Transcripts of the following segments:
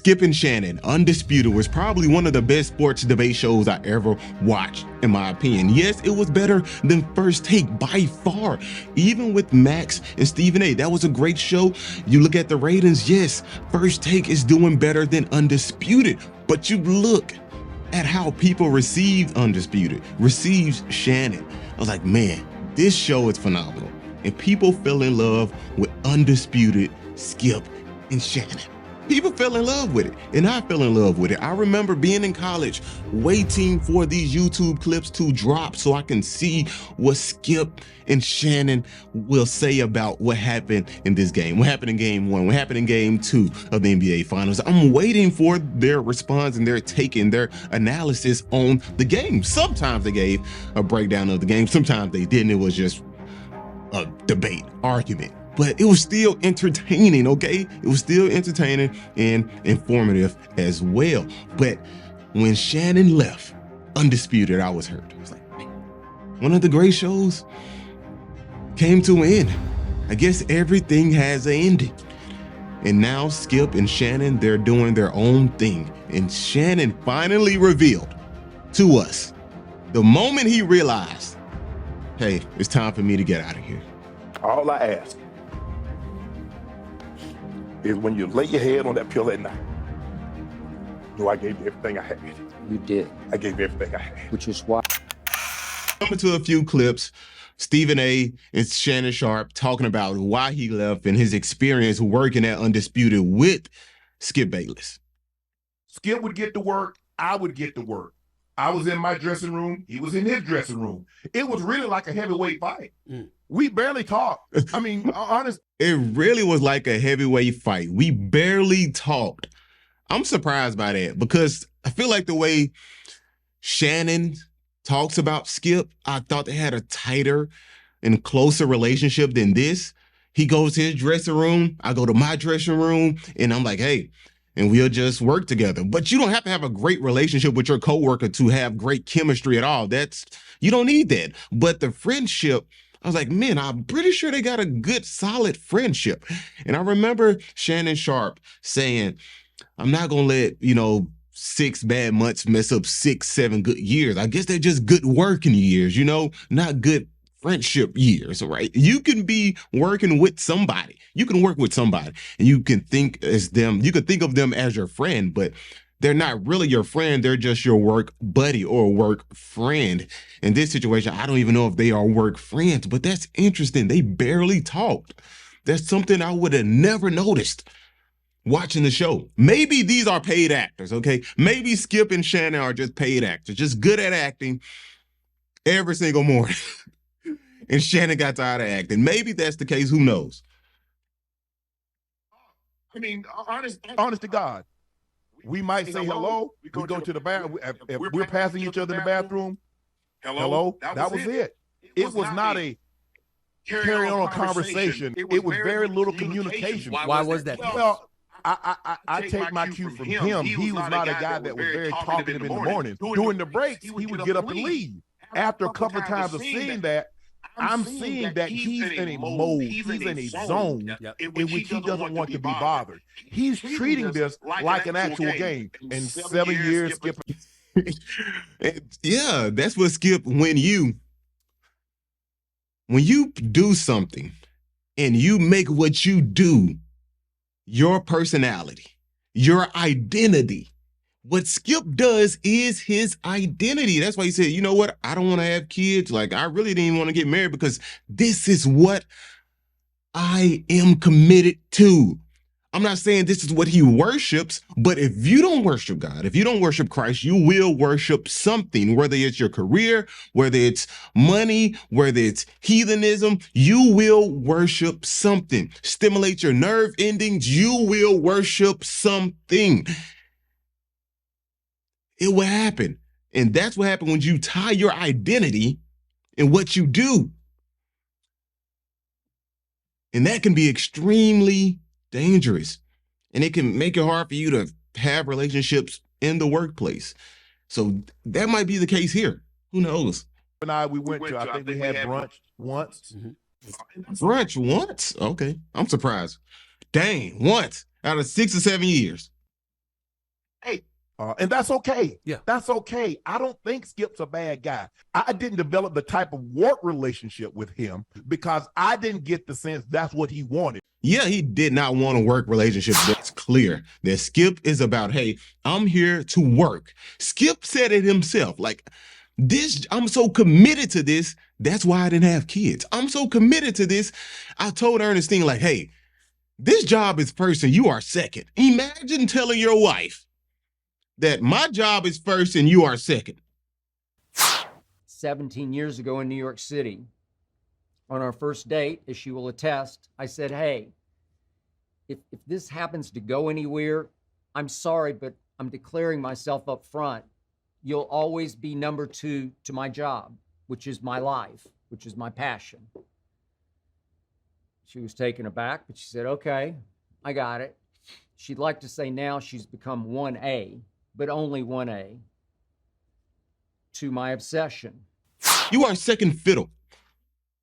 Skip and Shannon Undisputed was probably one of the best sports debate shows I ever watched, in my opinion. Yes, it was better than First Take by far. Even with Max and Stephen A, that was a great show. You look at the ratings, yes, First Take is doing better than Undisputed. But you look at how people received Undisputed, received Shannon. I was like, man, this show is phenomenal. And people fell in love with Undisputed, Skip, and Shannon. People fell in love with it, and I fell in love with it. I remember being in college, waiting for these YouTube clips to drop so I can see what Skip and Shannon will say about what happened in this game, what happened in game one, what happened in game two of the NBA Finals. I'm waiting for their response and their take and their analysis on the game. Sometimes they gave a breakdown of the game, sometimes they didn't. It was just a debate, argument. But it was still entertaining, okay? It was still entertaining and informative as well. But when Shannon left Undisputed, I was hurt. I was like, man, one of the great shows came to an end. I guess everything has an ending. And now Skip and Shannon, they're doing their own thing. And Shannon finally revealed to us the moment he realized, hey, it's time for me to get out of here. All I ask is when you lay your head on that pillow at night, know I gave you everything I had. You did. I gave you everything I had. Which is why. Coming to a few clips, Stephen A and Shannon Sharpe talking about why he left and his experience working at Undisputed with Skip Bayless. Skip would get to work, I would get to work. I was in my dressing room, he was in his dressing room. It was really like a heavyweight fight. We barely talked. I mean, honest. It really was like a heavyweight fight. We barely talked. I'm surprised by that because I feel like the way Shannon talks about Skip, I thought they had a tighter and closer relationship than this. He goes to his dressing room, I go to my dressing room, and I'm like, hey, and we'll just work together. But you don't have to have a great relationship with your coworker to have great chemistry at all. You don't need that. But the friendship, I was like, man, I'm pretty sure they got a good, solid friendship. And I remember Shannon Sharpe saying, I'm not going to let, 6 bad months mess up 6, 7 good years. I guess they're just good working years, not good friendship years, right? You can be working with somebody. You can work with somebody and you can think as them. You can think of them as your friend, but they're not really your friend. They're just your work buddy or work friend. In this situation, I don't even know if they are work friends, but that's interesting. They barely talked. That's something I would have never noticed watching the show. Maybe these are paid actors, okay? Maybe Skip and Shannon are just paid actors, just good at acting every single morning. And Shannon got tired of acting. Maybe that's the case. Who knows? I mean, honest to God. We might say hello. We go to the bathroom. If we're passing each other in the bathroom, hello. That was it. It was not a carry on a conversation. It was very little communication. Why was that? Well, I take my cue from him. He was not a guy that was very talkative in the morning. During the breaks, he would get up and leave. After a couple of times of seeing that, I'm seeing that he's in a mode, he's in a zone in which he doesn't want to be bothered. He's treating this like an actual game. In 7 years, Skip. Yeah, that's what Skip, when you do something and you make what you do your personality, your identity. What Skip does is his identity. That's why he said, you know what? I don't want to have kids. Like, I really didn't want to get married because this is what I am committed to. I'm not saying this is what he worships, but if you don't worship God, if you don't worship Christ, you will worship something, whether it's your career, whether it's money, whether it's heathenism, you will worship something. Stimulate your nerve endings, you will worship something. It will happen. And that's what happens when you tie your identity in what you do. And that can be extremely dangerous. And it can make it hard for you to have relationships in the workplace. So that might be the case here. Who knows? We went to, I think we had brunch once. Brunch once? Okay. I'm surprised. Dang, once out of 6 or 7 years. And that's okay. Yeah. That's okay. I don't think Skip's a bad guy. I didn't develop the type of work relationship with him because I didn't get the sense that's what he wanted. Yeah, he did not want a work relationship. That's clear. That Skip is about, hey, I'm here to work. Skip said it himself. Like, this, I'm so committed to this. That's why I didn't have kids. I'm so committed to this. I told Ernestine, like, hey, this job is first and you are second. Imagine telling your wife that my job is first and you are second. 17 years ago in New York City, on our first date, as she will attest, I said, hey, if this happens to go anywhere, I'm sorry, but I'm declaring myself up front. You'll always be number two to my job, which is my life, which is my passion. She was taken aback, but she said, okay, I got it. She'd like to say now she's become 1A, but only 1A to my obsession. You are second fiddle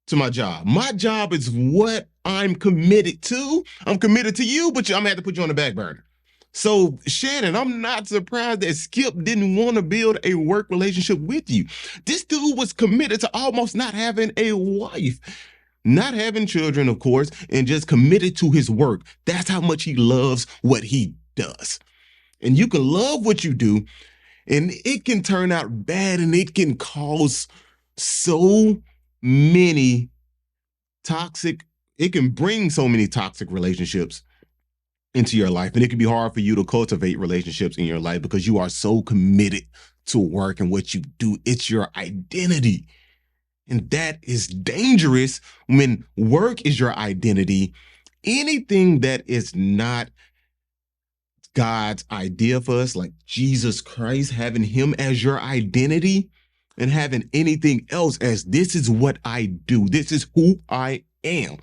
to my job. My job is what I'm committed to. I'm committed to you, but I'm gonna have to put you on the back burner. So, Shannon, I'm not surprised that Skip didn't want to build a work relationship with you. This dude was committed to almost not having a wife, not having children, of course, and just committed to his work. That's how much he loves what he does. And you can love what you do, and it can turn out bad, and it can cause so many it can bring so many toxic relationships into your life. And it can be hard for you to cultivate relationships in your life because you are so committed to work and what you do. It's your identity. And that is dangerous when work is your identity. Anything that is not God's idea for us, like Jesus Christ, having him as your identity and having anything else as this is what I do. This is who I am.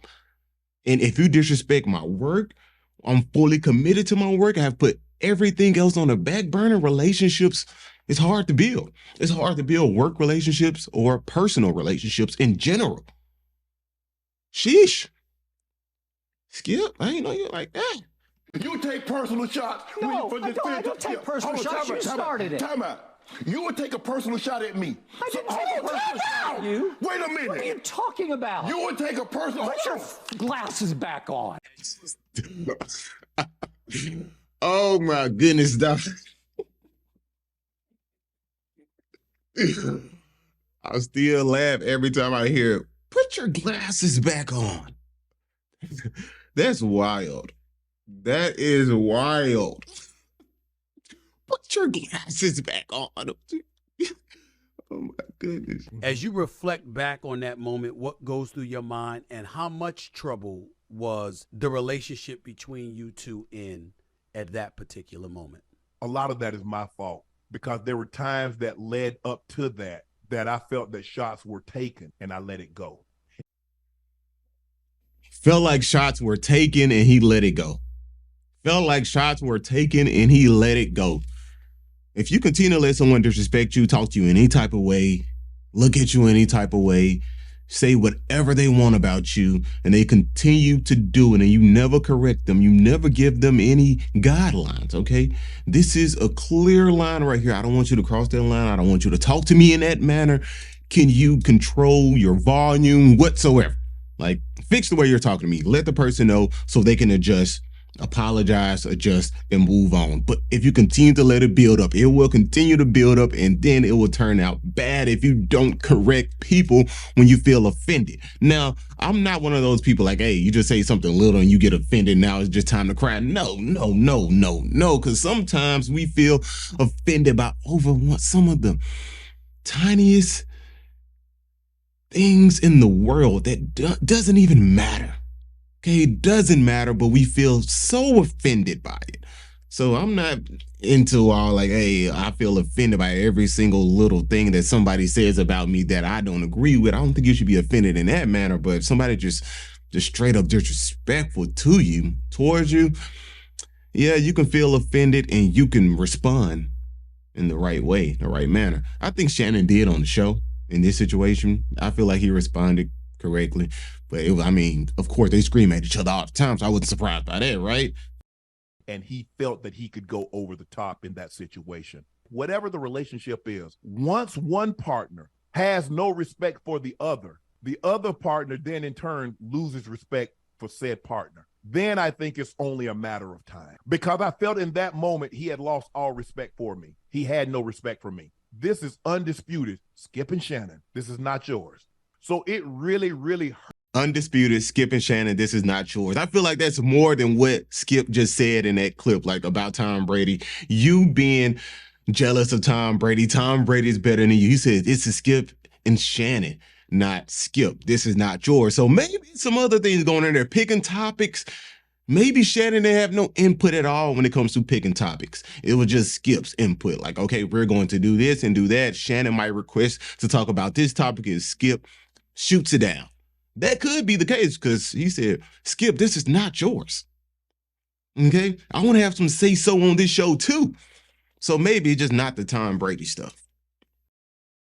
And if you disrespect my work, I'm fully committed to my work. I have put everything else on the back burner. Relationships, it's hard to build. It's hard to build work relationships or personal relationships in general. Sheesh. Skip, I ain't know you like that. You take personal shots. No, I don't take personal shots. You started it. Time out. You would take a personal shot at me. I didn't take a personal shot at you. Wait a minute. What are you talking about? You would take a personal Put your glasses back on. Oh my goodness, Doc. I still laugh every time I hear it. Put your glasses back on. That's wild. That is wild. Put your glasses back on. Oh my goodness. As you reflect back on that moment, what goes through your mind and how much trouble was the relationship between you two in at that particular moment? A lot of that is my fault because there were times that led up to that I felt that shots were taken and I let it go. Felt like shots were taken and he let it go. Felt like shots were taken and he let it go. If you continue to let someone disrespect you, talk to you in any type of way, look at you in any type of way, say whatever they want about you, and they continue to do it, and you never correct them, you never give them any guidelines, okay? This is a clear line right here. I don't want you to cross that line. I don't want you to talk to me in that manner. Can you control your volume whatsoever? Like, fix the way you're talking to me. Let the person know so they can adjust, apologize, adjust, and move on. But if you continue to let it build up, it will continue to build up, and then it will turn out bad if you don't correct people when you feel offended. Now, I'm not one of those people like, hey, you just say something little and you get offended. Now it's just time to cry. No, because sometimes we feel offended by some of the tiniest things in the world that doesn't even matter. Okay, it doesn't matter, but we feel so offended by it. So I'm not into all like, hey, I feel offended by every single little thing that somebody says about me that I don't agree with. I don't think you should be offended in that manner, but if somebody just straight up disrespectful towards you, yeah, you can feel offended and you can respond in the right way, the right manner. I think Shannon did on the show in this situation. I feel like he responded correctly. But of course, they scream at each other all the time, so I wasn't surprised by that, right? and he felt that he could go over the top in that situation. Whatever the relationship is, once one partner has no respect for the other partner then in turn loses respect for said partner. Then I think it's only a matter of time, because I felt in that moment he had lost all respect for me. He had no respect for me. This is Undisputed, Skip and Shannon. This is not yours. So it really, really hurt. Undisputed, Skip and Shannon, this is not yours. I feel like that's more than what Skip just said in that clip, like about Tom Brady. You being jealous of Tom Brady. Tom Brady is better than you. He said, this is Skip and Shannon, not Skip. This is not yours. So maybe some other things going on there, picking topics. Maybe Shannon didn't have no input at all when it comes to picking topics. It was just Skip's input. Like, okay, we're going to do this and do that. Shannon might request to talk about this topic, and Skip shoots it down. That could be the case, because he said, Skip, this is not yours. Okay? I want to have some say-so on this show too. So maybe it's just not the Tom Brady stuff.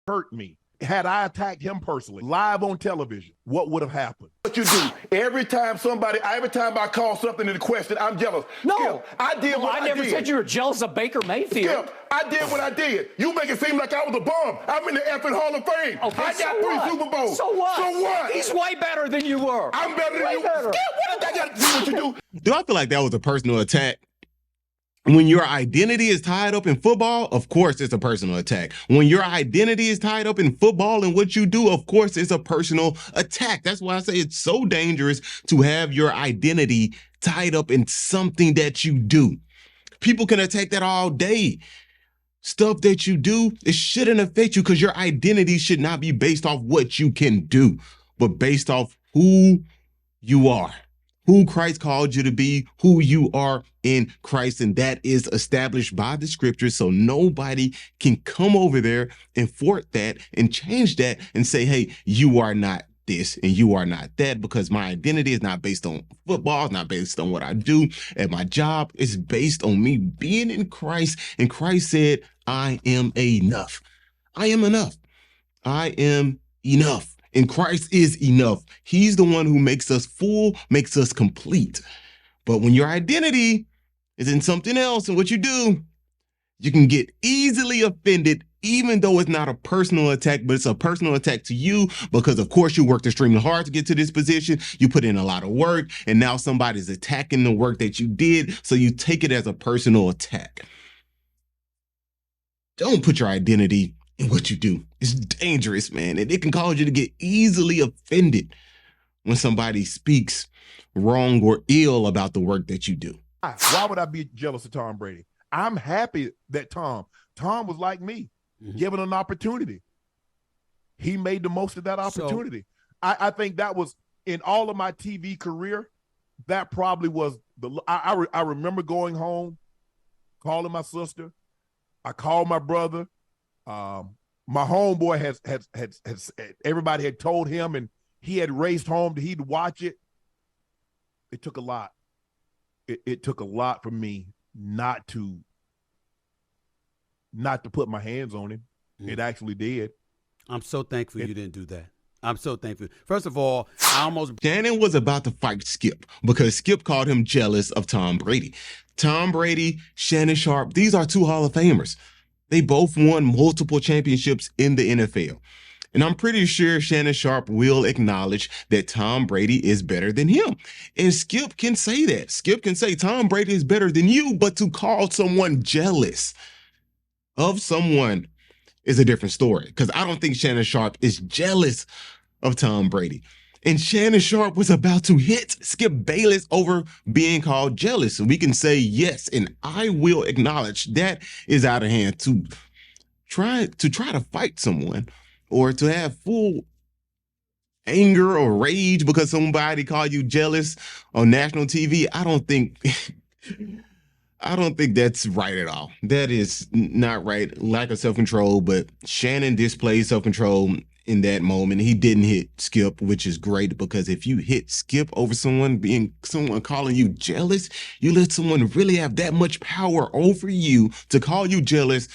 Hurt me. Had I attacked him personally, live on television, what would have happened? What you do every time I call something into question, I'm jealous. No, Skip, I did what I did. I never said you were jealous of Baker Mayfield. Skip, I did what I did. You make it seem like I was a bum. I'm in the effing Hall of Fame. Okay, I got 3 Super Bowls. So what? So what? He's way better than you were. I'm better than you. Better. Skip, what did that got to do with what you do? Do I feel like that was a personal attack? When your identity is tied up in football, of course it's a personal attack. When your identity is tied up in football and what you do, of course it's a personal attack. That's why I say it's so dangerous to have your identity tied up in something that you do. People can attack that all day. Stuff that you do, it shouldn't affect you, because your identity should not be based off what you can do, but based off who you are. Who Christ called you to be, who you are in Christ, and that is established by the scriptures. So nobody can come over there and thwart that and change that and say, hey, you are not this and you are not that, because my identity is not based on football, it's not based on what I do at my job. It's based on me being in Christ, and Christ said, I am enough. I am enough. I am enough. And Christ is enough. He's the one who makes us full, makes us complete. But when your identity is in something else and what you do, you can get easily offended, even though it's not a personal attack, but it's a personal attack to you, because of course you worked extremely hard to get to this position. You put in a lot of work, and now somebody's attacking the work that you did. So you take it as a personal attack. Don't put your identity in what you do. It's dangerous, man. And it can cause you to get easily offended when somebody speaks wrong or ill about the work that you do. Why would I be jealous of Tom Brady? I'm happy that Tom was like me, given an opportunity. He made the most of that opportunity. I think that was, in all of my TV career, that probably was I remember going home, calling my sister. I called my brother. My homeboy has everybody had told him, and he had raced home he'd watch it. It took a lot. It took a lot for me not to put my hands on him. It actually did. I'm so thankful you didn't do that. I'm so thankful. First of all, Shannon was about to fight Skip because Skip called him jealous of Tom Brady. Tom Brady, Shannon Sharpe, these are 2 Hall of Famers. They both won multiple championships in the NFL. And I'm pretty sure Shannon Sharpe will acknowledge that Tom Brady is better than him. And Skip can say that. Skip can say Tom Brady is better than you, but to call someone jealous of someone is a different story. Because I don't think Shannon Sharpe is jealous of Tom Brady. And Shannon Sharpe was about to hit Skip Bayless over being called jealous. So we can say yes, and I will acknowledge that is out of hand. To try to fight someone or to have full anger or rage because somebody called you jealous on national TV, I don't think that's right at all. That is not right. Lack of self-control, but Shannon displayed self-control in that moment. He didn't hit Skip, which is great, because if you hit Skip over someone calling you jealous, you let someone really have that much power over you to call you jealous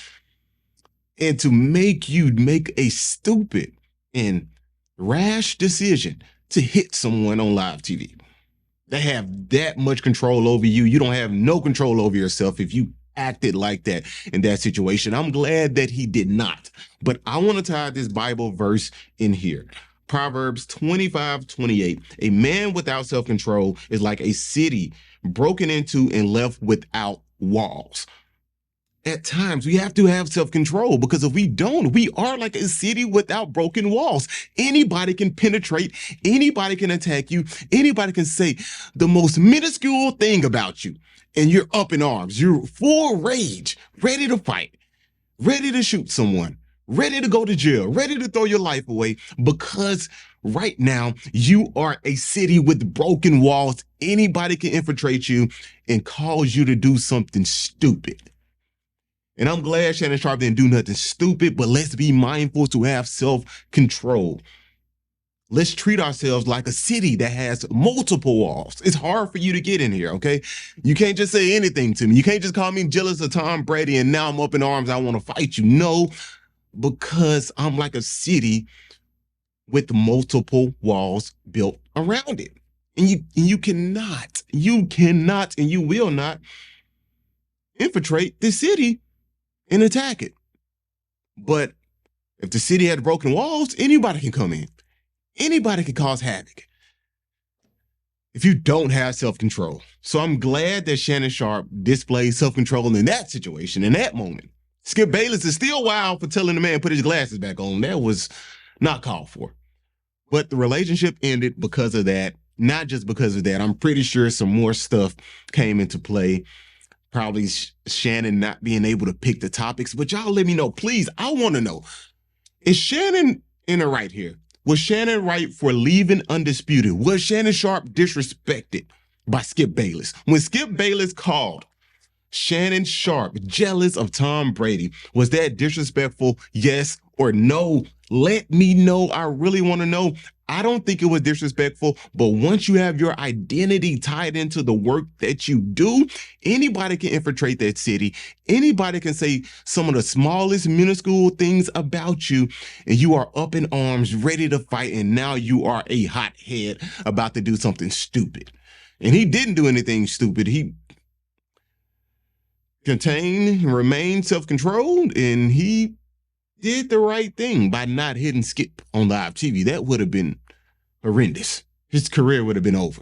and to make you make a stupid and rash decision to hit someone on live TV. They have that much control over you. You don't have no control over yourself if you acted like that in that situation. I'm glad that he did not. But I want to tie this Bible verse in here. Proverbs 25:28. A man without self-control is like a city broken into and left without walls. At times, we have to have self-control, because if we don't, we are like a city without broken walls. Anybody can penetrate, anybody can attack you, anybody can say the most minuscule thing about you, and you're up in arms. You're full rage, ready to fight, ready to shoot someone, ready to go to jail, ready to throw your life away, because right now you are a city with broken walls. Anybody can infiltrate you and cause you to do something stupid. And I'm glad Shannon Sharpe didn't do nothing stupid, but let's be mindful to have self-control. Let's treat ourselves like a city that has multiple walls. It's hard for you to get in here, okay? You can't just say anything to me. You can't just call me jealous of Tom Brady and now I'm up in arms, I want to fight you. No, because I'm like a city with multiple walls built around it. And you cannot, and you will not infiltrate this city and attack it. But if the city had broken walls, anybody can come in. Anybody can cause havoc if you don't have self-control. So I'm glad that Shannon Sharpe displayed self-control in that situation, in that moment. Skip Bayless is still wild for telling the man to put his glasses back on. That was not called for. But the relationship ended because of that. Not just because of that. I'm pretty sure some more stuff came into play. Probably Shannon not being able to pick the topics, but y'all let me know, please. I want to know, is Shannon in the right here? Was Shannon right for leaving Undisputed? Was Shannon Sharpe disrespected by Skip Bayless? When Skip Bayless called Shannon Sharpe jealous of Tom Brady, was that disrespectful? Yes or no? Let me know. I really want to know. I don't think it was disrespectful, but once you have your identity tied into the work that you do, anybody can infiltrate that city. Anybody can say some of the smallest, minuscule things about you, and you are up in arms, ready to fight, and now you are a hothead about to do something stupid. And he didn't do anything stupid. He contained and remained self-controlled, and he did the right thing by not hitting Skip on live TV. That would have been horrendous. His career would have been over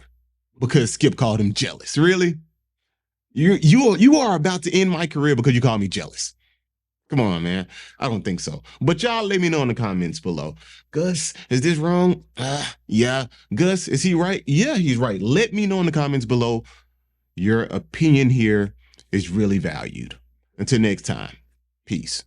because Skip called him jealous. Really? You are about to end my career because you call me jealous. Come on, man. I don't think so. But y'all let me know in the comments below. Gus, is this wrong? Yeah. Gus, is he right? Yeah, he's right. Let me know in the comments below. Your opinion here is really valued. Until next time, peace.